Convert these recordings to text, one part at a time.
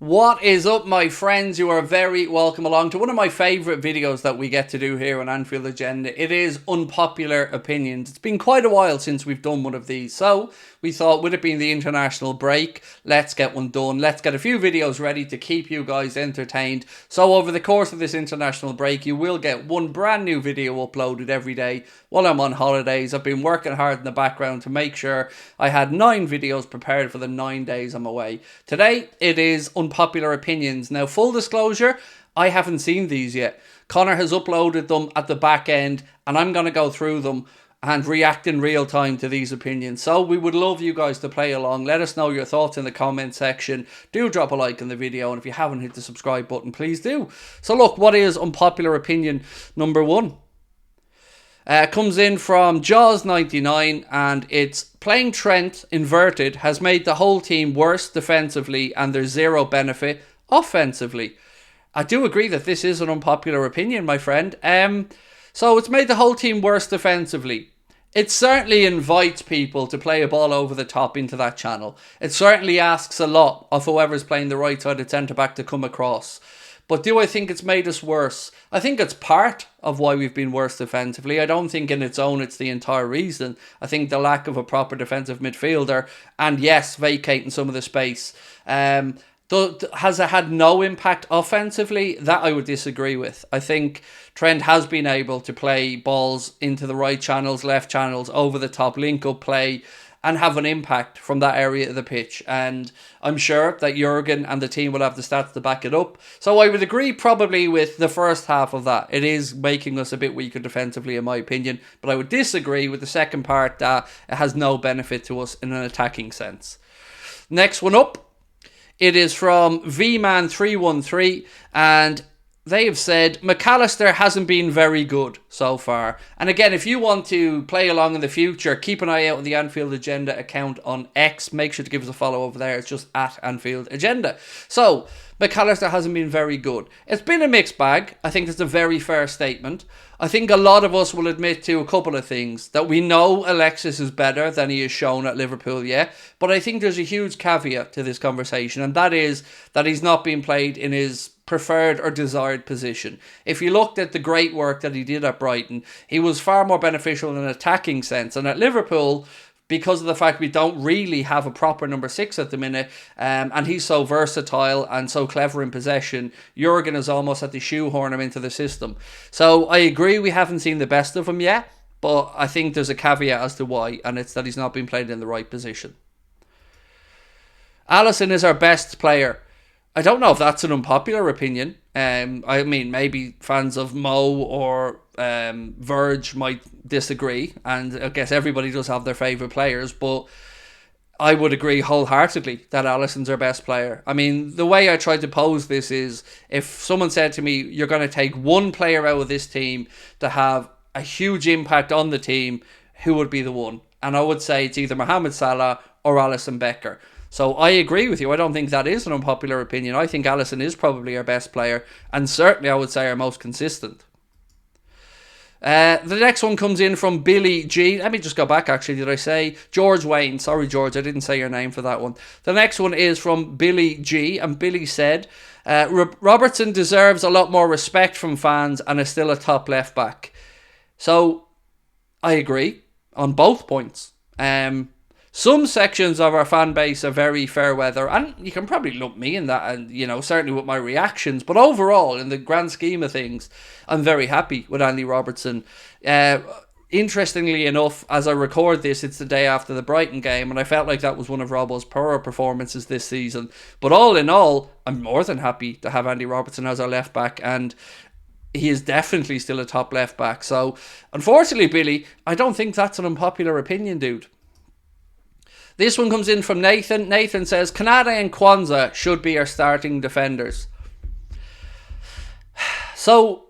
What is up, my friends? You are very welcome along to one of my favourite videos that we get to do here on Anfield Agenda. It is Unpopular Opinions. It's been quite a while since we've done one of these, so we thought, with it being the international break, let's get one done. Let's get a few videos ready to keep you guys entertained. So over the course of this international break, you will get one brand new video uploaded every day while I'm on holidays. I've been working hard in the background to make sure I had 9 videos prepared for the 9 days I'm away. Today, it is Unpopular Opinions. Now, full disclosure, I haven't seen these yet. Connor has uploaded them at the back end, and I'm going to go through them and react in real time to these opinions. So we would love you guys to play along. Let us know your thoughts in the comment section. Do drop a like in the video, and if you haven't hit the subscribe button, please do. So look, what is unpopular opinion number 1? Comes in from Jaws99, and it's playing Trent Inverted has made the whole team worse defensively and there's zero benefit offensively. I do agree that this is an unpopular opinion, my friend. So it's made the whole team worse defensively. It certainly invites people to play a ball over the top into that channel. It certainly asks a lot of whoever's playing the right side of centre-back to come across. But do I think it's made us worse? I think it's part of why we've been worse defensively. I don't think in its own it's the entire reason. I think the lack of a proper defensive midfielder and, yes, vacating some of the space. Has it had no impact offensively? That I would disagree with. I think Trent has been able to play balls into the right channels, left channels, over the top, link up play, and have an impact from that area of the pitch. And I'm sure that Jurgen and the team will have the stats to back it up. So I would agree probably with the first half of that. It is making us a bit weaker defensively, in my opinion. But I would disagree with the second part, that it has no benefit to us in an attacking sense. Next one up. It is from VMan313, and they have said McAllister hasn't been very good so far. And again, if you want to play along in the future, keep an eye out on the Anfield Agenda account on X. Make sure to give us a follow over there. It's just at Anfield Agenda. So, McAllister hasn't been very good. It's been a mixed bag. I think that's a very fair statement. I think a lot of us will admit to a couple of things. That we know Alexis is better than he has shown at Liverpool, yeah. But I think there's a huge caveat to this conversation, and that is that he's not being played in his preferred or desired position. If you looked at the great work that he did at Brighton, he was far more beneficial in an attacking sense. And at Liverpool, because of the fact we don't really have a proper number 6 at the minute, and he's so versatile and so clever in possession, Jurgen has almost had to shoehorn him into the system. So I agree we haven't seen the best of him yet, but I think there's a caveat as to why, and it's that he's not been played in the right position. Allison is our best player. I don't know if that's an unpopular opinion. I mean, maybe fans of Mo or Verge might disagree, and I guess everybody does have their favourite players, but I would agree wholeheartedly that Alisson's our best player. I mean, the way I tried to pose this is, if someone said to me, you're going to take one player out of this team to have a huge impact on the team, who would be the one? And I would say it's either Mohamed Salah or Allison Becker. So I agree with you. I don't think that is an unpopular opinion. I think Allison is probably our best player, and certainly I would say our most consistent. The next one comes in from Billy G. Let me just go back, actually. Did I say George Wayne? Sorry, George, I didn't say your name for that one. The next one is from Billy G, and Billy said, Robertson deserves a lot more respect from fans and is still a top left back. So I agree on both points. Some sections of our fan base are very fair weather, and you can probably lump me in that, and certainly with my reactions, but overall, in the grand scheme of things, I'm very happy with Andy Robertson. Interestingly enough, as I record this, it's the day after the Brighton game, and I felt like that was one of Robbo's poorer performances this season. But all in all, I'm more than happy to have Andy Robertson as our left back, and he is definitely still a top left back. So, unfortunately, Billy, I don't think that's an unpopular opinion, dude. This one comes in from Nathan. Nathan says, Kanade and Kwanzaa should be our starting defenders. So,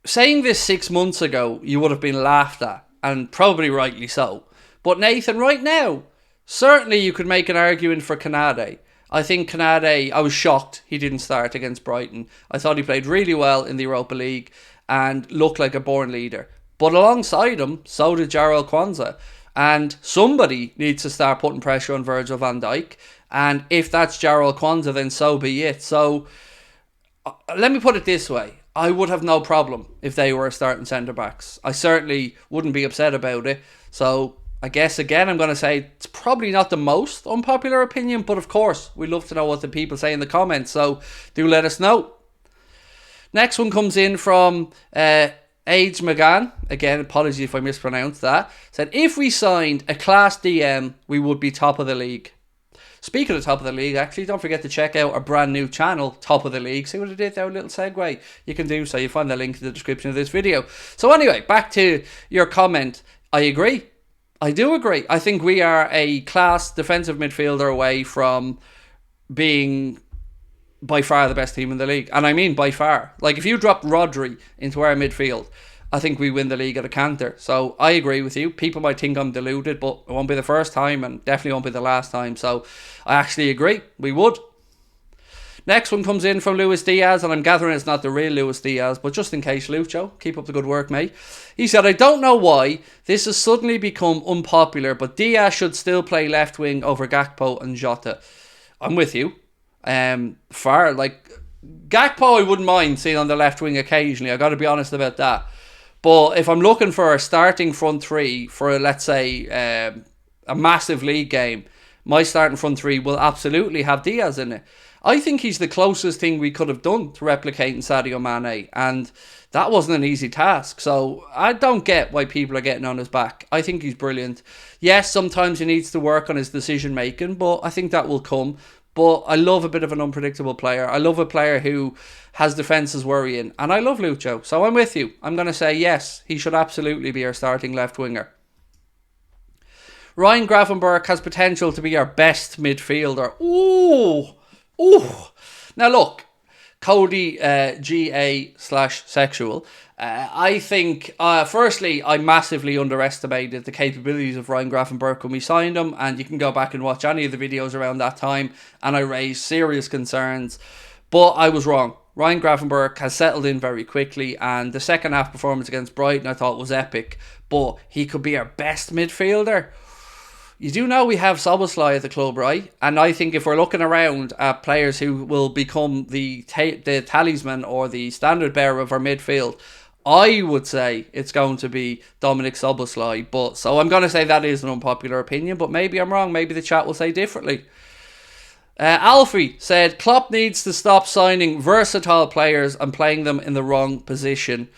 saying this 6 months ago, you would have been laughed at, and probably rightly so. But Nathan, right now, certainly you could make an argument for Kanade. I think Kanade, I was shocked he didn't start against Brighton. I thought he played really well in the Europa League and looked like a born leader. But alongside him, so did Jarrell Kwanzaa. And somebody needs to start putting pressure on Virgil van Dijk. And if that's Jarrell Kwanzaa, then so be it. So let me put it this way. I would have no problem if they were starting centre-backs. I certainly wouldn't be upset about it. So I guess, again, I'm going to say it's probably not the most unpopular opinion, but of course, we love to know what the people say in the comments, so do let us know. Next one comes in from Age McGann. Again, apologies if I mispronounced that. Said, if we signed a class DM, we would be top of the league. Speaking of top of the league, actually, don't forget to check out our brand new channel, Top of the League. See what I did there, a little segue? You can do so. You'll find the link in the description of this video. So anyway, back to your comment. I agree. I do agree. I think we are a class defensive midfielder away from being by far the best team in the league. And I mean by far. Like, if you dropped Rodri into our midfield, I think we win the league at a canter. So I agree with you. People might think I'm deluded, but it won't be the first time and definitely won't be the last time. So I actually agree. We would. Next one comes in from Luis Diaz, and I'm gathering it's not the real Luis Diaz, but just in case, Lucho, keep up the good work, mate. He said, I don't know why this has suddenly become unpopular, but Diaz should still play left wing over Gakpo and Jota. I'm with you. Gakpo I wouldn't mind seeing on the left wing occasionally. I got to be honest about that. But if I'm looking for a starting front three for, let's say, a massive league game, my starting front three will absolutely have Diaz in it. I think he's the closest thing we could have done to replicating Sadio Mane, and that wasn't an easy task. So I don't get why people are getting on his back. I think he's brilliant. Yes, sometimes he needs to work on his decision making, but I think that will come. But I love a bit of an unpredictable player. I love a player who has defences worrying. And I love Lucho. So I'm with you. I'm going to say yes, he should absolutely be our starting left winger. Ryan Gravenberch has potential to be our best midfielder. Ooh. Now look, Cody GA/sexual. I think, firstly, I massively underestimated the capabilities of Ryan Gravenberch when we signed him, and you can go back and watch any of the videos around that time, and I raised serious concerns, but I was wrong. Ryan Gravenberch has settled in very quickly, and the second half performance against Brighton I thought was epic, but he could be our best midfielder. You do know we have Szoboszlai at the club, right? And I think if we're looking around at players who will become the talisman or the standard bearer of our midfield, I would say it's going to be Dominic Szoboszlai. But so I'm going to say that is an unpopular opinion, but maybe I'm wrong. Maybe the chat will say differently. Alfie said, Klopp needs to stop signing versatile players and playing them in the wrong position.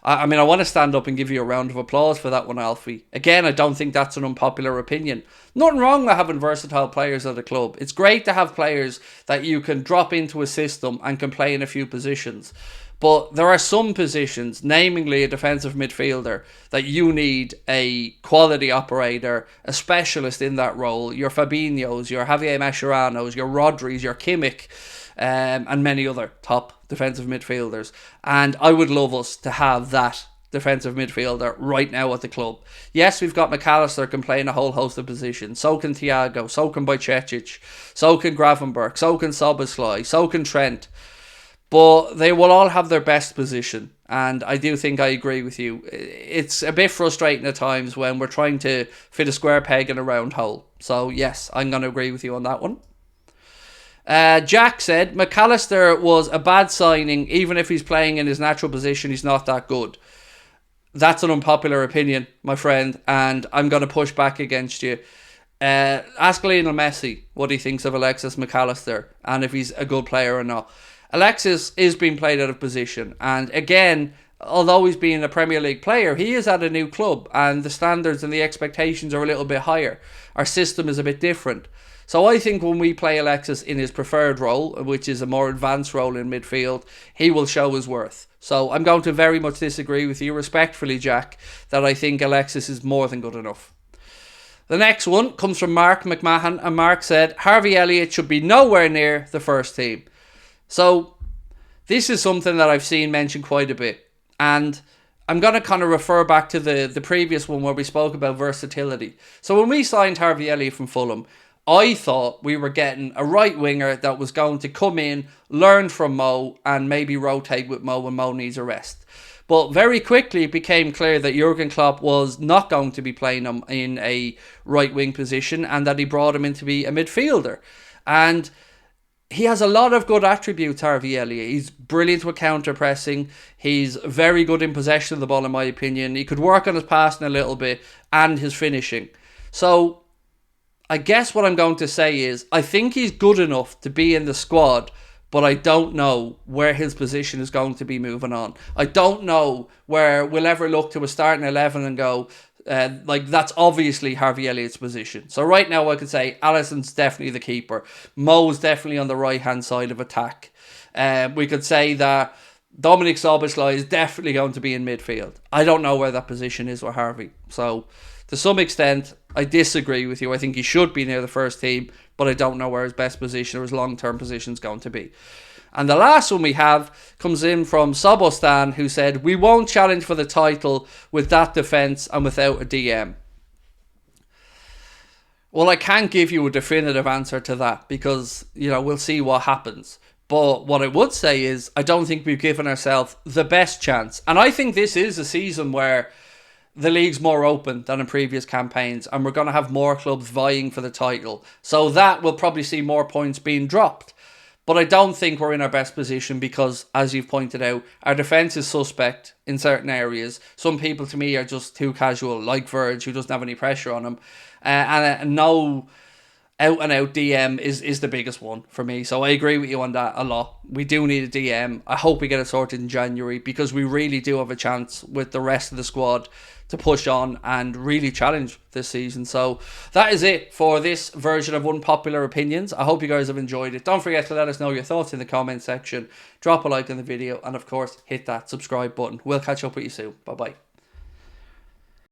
I mean, I want to stand up and give you a round of applause for that one, Alfie. Again, I don't think that's an unpopular opinion. Nothing wrong with having versatile players at a club. It's great to have players that you can drop into a system and can play in a few positions. But there are some positions, namely a defensive midfielder, that you need a quality operator, a specialist in that role. Your Fabinhos, your Javier Mascherano's, your Rodris, your Kimmich, and many other top defensive midfielders. And I would love us to have that defensive midfielder right now at the club. Yes, we've got McAllister can play in a whole host of positions. So can Thiago, so can Bajcetic, so can Gravenberch, so can Szoboszlai, so can Trent. But they will all have their best position. And I do think I agree with you. It's a bit frustrating at times when we're trying to fit a square peg in a round hole. So yes, I'm going to agree with you on that one. Jack said, McAllister was a bad signing. Even if he's playing in his natural position, he's not that good. That's an unpopular opinion, my friend. And I'm going to push back against you. Ask Lionel Messi what he thinks of Alexis McAllister and if he's a good player or not. Alexis is being played out of position, and again, although he's being a Premier League player, he is at a new club and the standards and the expectations are a little bit higher. Our system is a bit different. So I think when we play Alexis in his preferred role, which is a more advanced role in midfield, he will show his worth. So I'm going to very much disagree with you respectfully, Jack, that I think Alexis is more than good enough. The next one comes from Mark McMahon, and Mark said, Harvey Elliott should be nowhere near the first team. So this is something that I've seen mentioned quite a bit, and I'm going to kind of refer back to the previous one where we spoke about versatility. So when we signed Harvey Elliott from Fulham, I thought we were getting a right winger that was going to come in, learn from Mo, and maybe rotate with Mo when Mo needs a rest. But very quickly it became clear that Jurgen Klopp was not going to be playing him in a right wing position and that he brought him in to be a midfielder. And he has a lot of good attributes, Harvey Elliott. He's brilliant with counter-pressing. He's very good in possession of the ball, in my opinion. He could work on his passing a little bit and his finishing. So I guess what I'm going to say is I think he's good enough to be in the squad, but I don't know where his position is going to be moving on. I don't know where we'll ever look to a starting 11 and go, that's obviously Harvey Elliott's position. So right now I could say Alisson's definitely the keeper. Mo's definitely on the right-hand side of attack. We could say that Dominic Szoboszlai is definitely going to be in midfield. I don't know where that position is with Harvey. So to some extent, I disagree with you. I think he should be near the first team, but I don't know where his best position or his long-term position is going to be. And the last one we have comes in from Sobostan, who said, we won't challenge for the title with that defence and without a DM. Well, I can't give you a definitive answer to that because, we'll see what happens. But what I would say is I don't think we've given ourselves the best chance. And I think this is a season where the league's more open than in previous campaigns and we're going to have more clubs vying for the title. So that will probably see more points being dropped. But I don't think we're in our best position because, as you've pointed out, our defence is suspect in certain areas. Some people, to me, are just too casual, like Verge, who doesn't have any pressure on him. And no out-and-out DM is the biggest one for me. So I agree with you on that a lot. We do need a DM. I hope we get it sorted in January because we really do have a chance with the rest of the squad to push on and really challenge this season. So that is it for this version of Unpopular Opinions. I hope you guys have enjoyed it. Don't forget to let us know your thoughts in the comment section. Drop a like on the video and of course hit that subscribe button. We'll catch up with you soon. Bye bye.